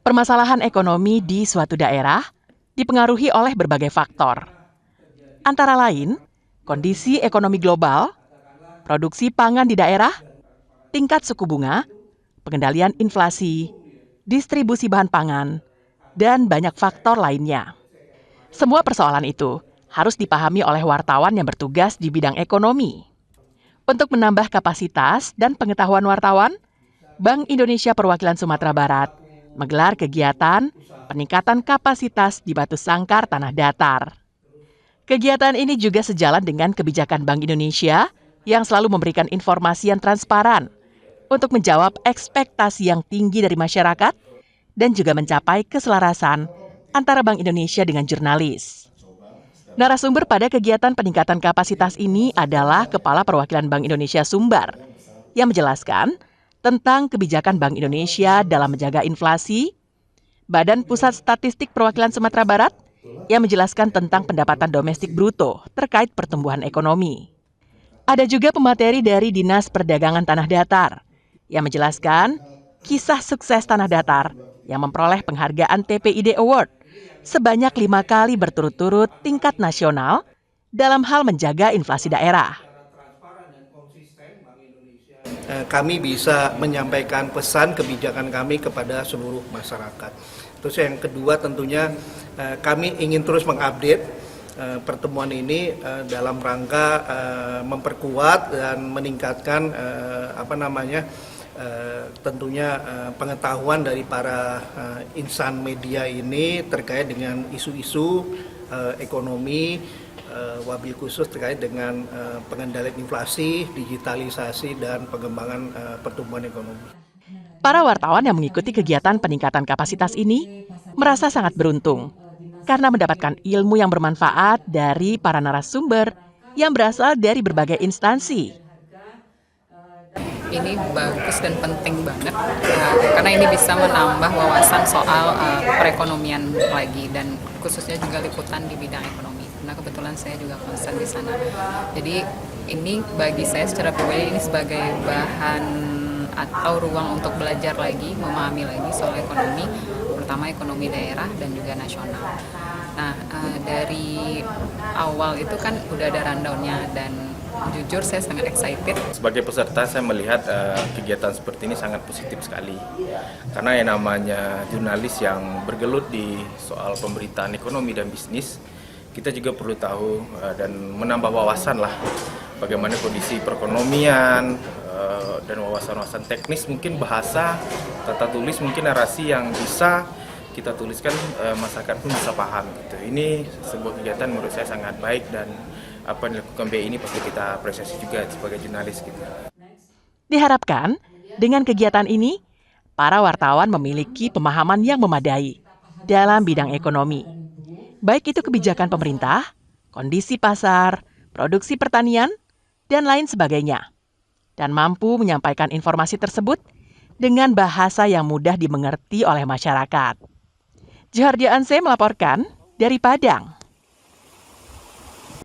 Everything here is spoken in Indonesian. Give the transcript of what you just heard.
Permasalahan ekonomi di suatu daerah dipengaruhi oleh berbagai faktor. Antara lain, kondisi ekonomi global, produksi pangan di daerah, tingkat suku bunga, pengendalian inflasi, distribusi bahan pangan, dan banyak faktor lainnya. Semua persoalan itu harus dipahami oleh wartawan yang bertugas di bidang ekonomi. Untuk menambah kapasitas dan pengetahuan wartawan, Bank Indonesia Perwakilan Sumatera Barat menggelar kegiatan peningkatan kapasitas di Batu Sangkar Tanah Datar. Kegiatan ini juga sejalan dengan kebijakan Bank Indonesia yang selalu memberikan informasi yang transparan untuk menjawab ekspektasi yang tinggi dari masyarakat dan juga mencapai keselarasan antara Bank Indonesia dengan jurnalis. Narasumber pada kegiatan peningkatan kapasitas ini adalah Kepala Perwakilan Bank Indonesia Sumbar yang menjelaskan tentang kebijakan Bank Indonesia dalam menjaga inflasi, Badan Pusat Statistik Perwakilan Sumatera Barat yang menjelaskan tentang pendapatan domestik bruto terkait pertumbuhan ekonomi. Ada juga pemateri dari Dinas Perdagangan Tanah Datar yang menjelaskan kisah sukses Tanah Datar yang memperoleh penghargaan TPID Award sebanyak 5 kali berturut-turut tingkat nasional dalam hal menjaga inflasi daerah. Kami bisa menyampaikan pesan kebijakan kami kepada seluruh masyarakat. Terus yang kedua tentunya kami ingin terus mengupdate pertemuan ini dalam rangka memperkuat dan meningkatkan tentunya pengetahuan dari para insan media ini terkait dengan isu-isu ekonomi, wabil khusus terkait dengan pengendalian inflasi, digitalisasi, dan pengembangan pertumbuhan ekonomi. Para wartawan yang mengikuti kegiatan peningkatan kapasitas ini merasa sangat beruntung karena mendapatkan ilmu yang bermanfaat dari para narasumber yang berasal dari berbagai instansi. Ini bagus dan penting banget karena ini bisa menambah wawasan soal perekonomian lagi dan khususnya juga liputan di bidang ekonomi. Karena kebetulan saya juga konsen di sana. Jadi ini bagi saya secara pribadi ini sebagai bahan atau ruang untuk belajar lagi, memahami lagi soal ekonomi, terutama ekonomi daerah dan juga nasional. Nah, dari awal itu kan udah ada rundown-nya dan jujur saya sangat excited. Sebagai peserta saya melihat kegiatan seperti ini sangat positif sekali. Karena yang namanya jurnalis yang bergelut di soal pemberitaan ekonomi dan bisnis, kita juga perlu tahu dan menambah wawasan lah bagaimana kondisi perekonomian dan wawasan-wawasan teknis, mungkin bahasa, tata tulis, mungkin narasi yang bisa kita tuliskan masyarakat pun bisa paham gitu. Ini sebuah kegiatan menurut saya sangat baik dan apa yang dilakukan BI ini pasti kita apresiasi juga sebagai jurnalis gitu. Diharapkan dengan kegiatan ini para wartawan memiliki pemahaman yang memadai dalam bidang ekonomi. Baik itu kebijakan pemerintah, kondisi pasar, produksi pertanian, dan lain sebagainya. Dan mampu menyampaikan informasi tersebut dengan bahasa yang mudah dimengerti oleh masyarakat. Johardia Anse melaporkan dari Padang.